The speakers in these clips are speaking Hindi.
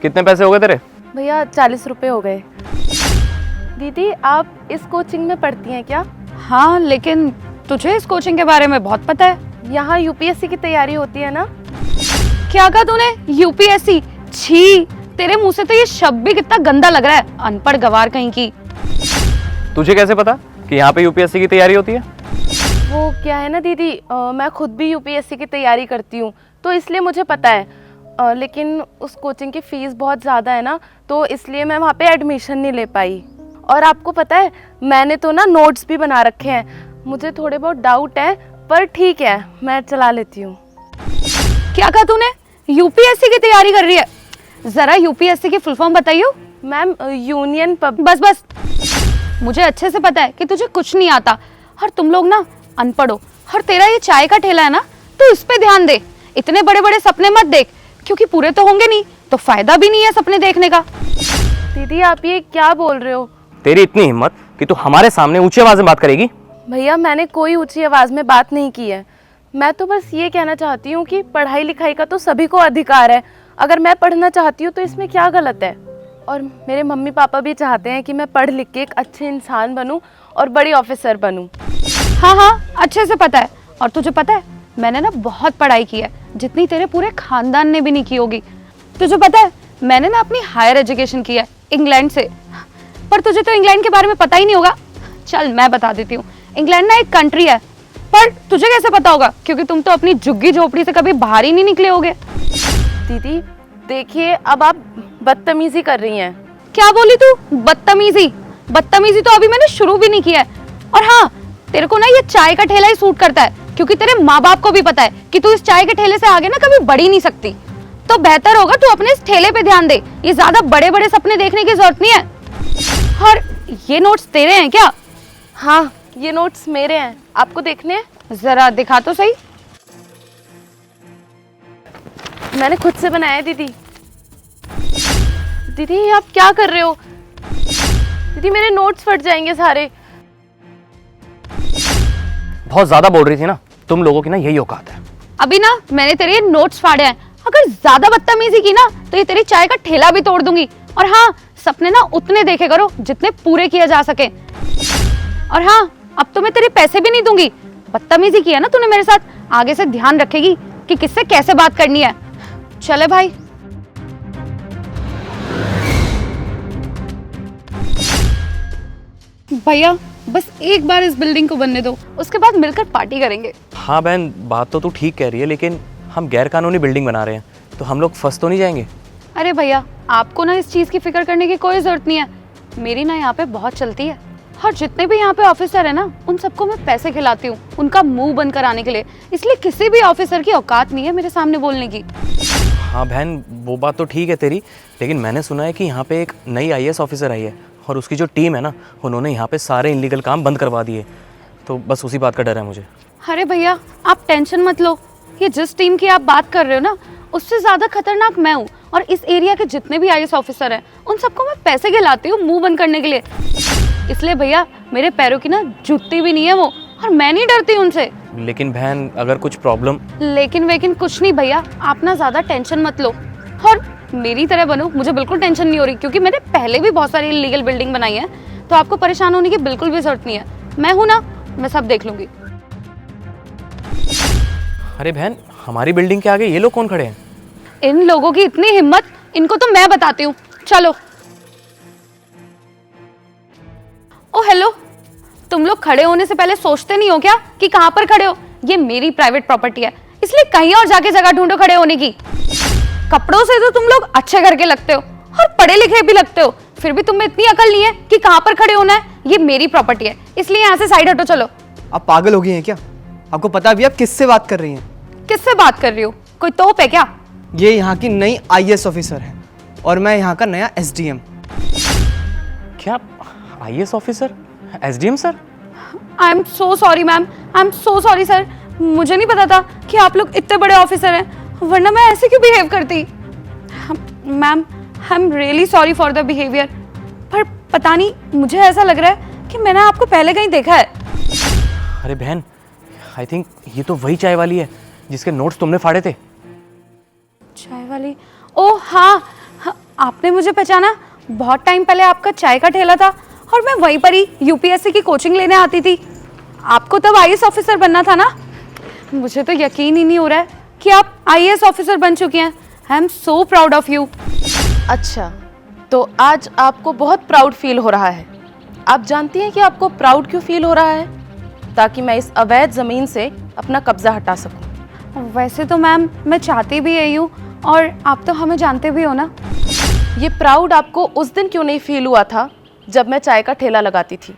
कितने पैसे हो गए तेरे? भैया 40 रुपए हो गए। दीदी आप इस कोचिंग में पढ़ती हैं क्या? हाँ, लेकिन तुझे इस कोचिंग के बारे में बहुत पता है। यहाँ यूपीएससी की तैयारी होती है ना? क्या कहा तूने? यूपीएससी? छी, तेरे मुंह से तो ये शब्द भी कितना गंदा लग रहा है, अनपढ़ गवार कहीं की। तुझे कैसे पता कि यहाँ पे यूपीएससी की तैयारी होती है? वो क्या है ना दीदी, मैं खुद भी यूपीएससी की तैयारी करती हूँ तो इसलिए मुझे पता है। लेकिन उस कोचिंग की फ़ीस बहुत ज़्यादा है ना, तो इसलिए मैं वहाँ पे एडमिशन नहीं ले पाई। और आपको पता है मैंने तो ना नोट्स भी बना रखे हैं। मुझे थोड़े बहुत डाउट है पर ठीक है मैं चला लेती हूँ। क्या कहा तूने? यूपीएससी की तैयारी कर रही है? जरा यूपीएससी की फुल फॉर्म बताइयो। Ma'am union pub. बस बस, मुझे अच्छे से पता है कि तुझे कुछ नहीं आता और तुम लोग ना अनपढ़ हो। और तेरा ये चाय का ठेला है ना, तो इस पे ध्यान दे। इतने बड़े बड़े सपने मत देख, क्योंकि पूरे तो होंगे नहीं तो फायदा भी नहीं है सपने देखने का। दीदी आप ये क्या बोल रहे हो? तेरी इतनी हिम्मत कि तू हमारे सामने ऊंची आवाज में बात करेगी? भैया मैंने कोई ऊंची आवाज़ में बात नहीं की है। मैं तो बस ये कहना चाहती हूँ कि पढ़ाई लिखाई का तो सभी को अधिकार है। अगर मैं पढ़ना चाहती हूँ तो इसमें क्या गलत है? और मेरे मम्मी पापा भी चाहते हैं कि मैं पढ़ लिख के एक अच्छे इंसान बनूं और बड़ी ऑफिसर बनूं। हाँ हाँ, अच्छे से पता है। और तुझे पता है मैंने ना बहुत पढ़ाई की है, जितनी तेरे पूरे खानदान ने भी नहीं की होगी। तुझे पता है मैंने ना अपनी हायर एजुकेशन की है इंग्लैंड से। पर तुझे तो इंग्लैंड के बारे में पता ही नहीं होगा। चल मैं बता देती हूँ। इंग्लैंड ना एक कंट्री है, पर तुझे कैसे पता होगा? क्योंकि तुम तो अपनी झुग्गी झोपड़ी से कभी बाहर ही नहीं निकले होगे। दीदी देखिए अब आप बदतमीजी कर रही हैं। क्या बोली तू? बदतमीजी? बदतमीजी तो अभी मैंने शुरू भी नहीं किया है। और हाँ, तेरे को ना ये चाय का ठेला ही सूट करता है, क्योंकि तेरे माँ बाप को भी पता है कि तू इस चाय के ठेले से आगे ना कभी बढ़ ही नहीं सकती। तो बेहतर होगा तू अपने इस ठेले पे ध्यान दे। ये ज्यादा बड़े बड़े सपने देखने की जरूरत नहीं है। और ये नोट्स तेरे हैं क्या? हाँ ये नोट्स मेरे हैं, आपको देखने हैं? जरा दिखा तो सही। मैंने खुद से बनाया है दीदी। दीदी ये आप क्या कर रहे हो? दीदी मेरे नोट्स फट जाएंगे सारे। बहुत ज्यादा बोल रही थी ना, तुम लोगों की ना यही औकात है। अभी ना मैंने तेरे ये नोट्स फाड़े हैं, अगर ज्यादा बदतमीजी की ना तो ये तेरी चाय का ठेला भी तोड़ दूंगी। और हाँ, सपने ना उतने देखे करो जितने पूरे किए जा सके। और हाँ, अब तो मैं तेरे पैसे भी नहीं दूंगी। बदतमीजी की है ना तूने मेरे साथ, आगे से ध्यान रखेगी कि किससे कैसे बात करनी है। चले भाई। भैया बस एक बार इस बिल्डिंग को बनने दो, उसके बाद मिलकर पार्टी करेंगे। हाँ बहन, बात तो तू ठीक कह रही है, लेकिन हम गैर कानूनी बिल्डिंग बना रहे हैं तो हम लोग फंस तो नहीं जाएंगे? अरे भैया, आपको ना इस चीज की फिक्र करने की कोई जरूरत नहीं है। मेरी ना यहाँ पे बहुत चलती है। और जितने भी यहाँ पे ऑफिसर है ना, उन सबको मैं पैसे खिलाती हूँ उनका मुंह बंद कराने के लिए। इसलिए किसी भी ऑफिसर की औकात नहीं है मेरे सामने बोलने की। हाँ बहन, वो बात तो ठीक है तेरी, लेकिन मैंने सुना है कि यहाँ पे एक नई आईएएस ऑफिसर आई है और उसकी जो टीम है ना, उन्होंने यहाँ पे सारे इलीगल काम बंद करवा दिए। तो बस उसी बात का डर है मुझे। अरे भैया आप टेंशन मत लो। ये जिस टीम की आप बात कर रहे हो ना, उससे ज्यादा खतरनाक मैं हूँ। और इस एरिया के जितने भी आईएएस ऑफिसर हैं, उन सबको मैं पैसे खिलाती हूँ मुंह बंद करने के लिए। इसलिए भैया मेरे पैरों की ना जूती भी नहीं है वो, और मैं नहीं डरती उनसे। लेकिन बहन अगर कुछ प्रॉब्लम? लेकिन वेकिन कुछ नहीं भैया, आप ना ज्यादा टेंशन मत लो। और मेरी तरह बनो, मुझे बिल्कुल टेंशन नहीं हो रही, क्योंकि मैंने पहले भी बहुत सारी इलीगल बिल्डिंग बनाई है। तो आपको परेशान होने की बिल्कुल भी जरूरत नहीं है। मैं हूं ना, मैं सब देख लूंगी। अरे बहन, हमारी बिल्डिंग के आगे ये लोग कौन खड़े हैं? इन लोगों की इतनी हिम्मत, इनको तो मैं बताती हूँ। चलो। ओ हेलो, तुम लोग खड़े होने से पहले सोचते नहीं हो क्या कि कहाँ पर खड़े हो? ये मेरी प्राइवेट प्रॉपर्टी है, इसलिए कहीं और जाके जगह ढूंढो खड़े होने की। कपड़ों से तो तुम लोग अच्छे करके लगते हो और पढ़े लिखे भी लगते हो, फिर भी तुम्हें इतनी अकल नहीं है कि कहाँ पर खड़े होना है। ये मेरी प्रॉपर्टी है, इसलिए यहाँ से साइड हटो। चलो। आप पागल हो गई हैं क्या? आपको पता भी आप किससे बात कर रही हैं? किससे बात कर रही हो? कोई तोप है क्या? ये यहाँ की नई आईएएस ऑफिसर है और मैं यहाँ का नया एसडीएम। क्या IAS officer? SDM sir? I am so sorry ma'am, I am so sorry sir. मुझे नहीं पता था कि आप लोग इतने बड़े ऑफिसर हैं, वरना मैं ऐसे क्यों बिहेव करती। Ma'am I am really sorry for the behaviour, पर पता नहीं, मुझे ऐसा लग रहा है कि मैंने आपको पहले कहीं देखा है। अरे बहन, आई थिंक ये तो वही चाय वाली है जिसके नोट्स तुमने फाड़े थे। चाय वाली? ओह हाँ, आपने मुझे पहचाना? बहुत टाइम पहले आपका चाय का ठेला था और मैं वहीं पर ही यूपीएससी की कोचिंग लेने आती थी। आपको तब आईएएस ऑफिसर बनना था ना? मुझे तो यकीन ही नहीं हो रहा है कि आप आईएएस ऑफिसर बन चुके हैं। I am so proud of you. अच्छा, तो आज आपको बहुत प्राउड फील हो रहा है। आप जानती हैं कि आपको प्राउड क्यों फील हो रहा है? ताकि मैं इस अवैध ज़मीन से अपना कब्जा हटा सकूं। वैसे तो मैम मैं चाहती भी यही हूँ और आप तो हमें जानते भी हो ना। ये प्राउड आपको उस दिन क्यों नहीं फील हुआ था जब मैं चाय का ठेला लगाती थी?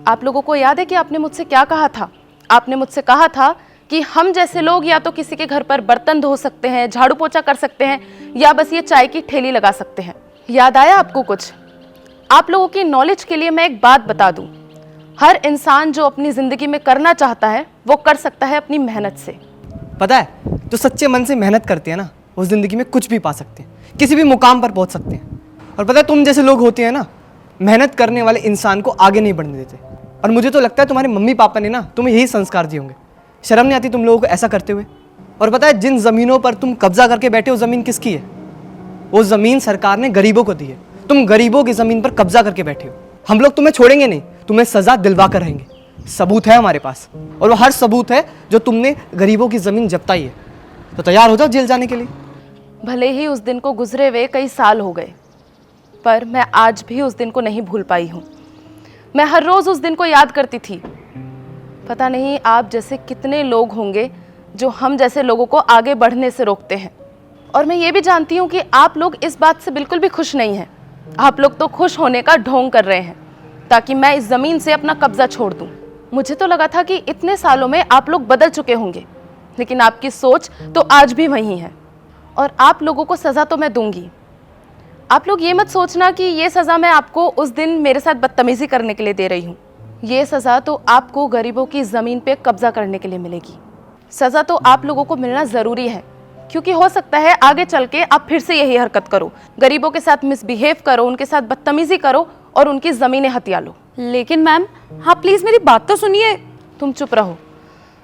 आप लोगों को याद है कि आपने मुझसे क्या कहा था? आपने मुझसे कहा था कि हम जैसे लोग या तो किसी के घर पर बर्तन धो सकते हैं, झाड़ू पोछा कर सकते हैं, या बस ये चाय की ठेली लगा सकते हैं। याद आया आपको कुछ? आप लोगों की नॉलेज के लिए मैं एक बात बता दूं, हर इंसान जो अपनी ज़िंदगी में करना चाहता है वो कर सकता है अपनी मेहनत से। पता है, जो सच्चे मन से मेहनत करते हैं ना, वो ज़िंदगी में कुछ भी पा सकते हैं, किसी भी मुकाम पर पहुंच सकते हैं। और पता है, तुम जैसे लोग होते हैं ना, मेहनत करने वाले इंसान को आगे नहीं बढ़ने देते। और मुझे तो लगता है तुम्हारे मम्मी पापा ने ना तुम्हें यही संस्कार दिए होंगे। शर्म नहीं आती तुम लोगों को ऐसा करते हुए? और पता है, जिन ज़मीनों पर तुम कब्जा करके बैठे हो, ज़मीन किसकी है? वो ज़मीन सरकार ने गरीबों को दी है। तुम गरीबों की ज़मीन पर कब्जा करके बैठे हो। हम लोग तुम्हें छोड़ेंगे नहीं, तुम्हें सज़ा दिलवा कर रहेंगे। सबूत है हमारे पास, और वो हर सबूत है जो तुमने गरीबों की ज़मीन जब्ताई है। तो तैयार हो जाओ जेल जाने के लिए। भले ही उस दिन को गुजरे हुए कई साल हो गए, पर मैं आज भी उस दिन को नहीं भूल पाई हूँ। मैं हर रोज़ उस दिन को याद करती थी। पता नहीं आप जैसे कितने लोग होंगे जो हम जैसे लोगों को आगे बढ़ने से रोकते हैं। और मैं ये भी जानती हूँ कि आप लोग इस बात से बिल्कुल भी खुश नहीं हैं। आप लोग तो खुश होने का ढोंग कर रहे हैं ताकि मैं इस ज़मीन से अपना कब्जा छोड़ दूँ। मुझे तो लगा था कि इतने सालों में आप लोग बदल चुके होंगे, लेकिन आपकी सोच तो आज भी वही है। और आप लोगों को सज़ा तो मैं दूंगी। आप लोग ये मत सोचना कि ये सज़ा मैं आपको उस दिन मेरे साथ बदतमीज़ी करने के लिए दे रही हूँ। ये सज़ा तो आपको गरीबों की ज़मीन पे कब्जा करने के लिए मिलेगी। सज़ा तो आप लोगों को मिलना ज़रूरी है, क्योंकि हो सकता है आगे चल के आप फिर से यही हरकत करो, गरीबों के साथ मिसबिहेव करो, उनके साथ बदतमीज़ी करो और उनकी ज़मीनें हथिया लो। लेकिन मैम हाँ प्लीज़ मेरी बात तो सुनिए। तुम चुप रहो,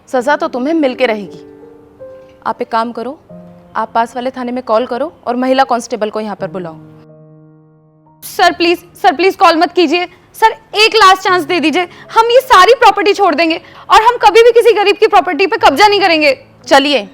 सज़ा तो तुम्हें मिल के रहेगी। आप एक काम करो, आप पास वाले थाने में कॉल करो और महिला कांस्टेबल को यहाँ पर बुलाओ। सर प्लीज कॉल मत कीजिए। सर एक लास्ट चांस दे दीजिए। हम ये सारी प्रॉपर्टी छोड़ देंगे और हम कभी भी किसी गरीब की प्रॉपर्टी पे कब्जा नहीं करेंगे। चलिए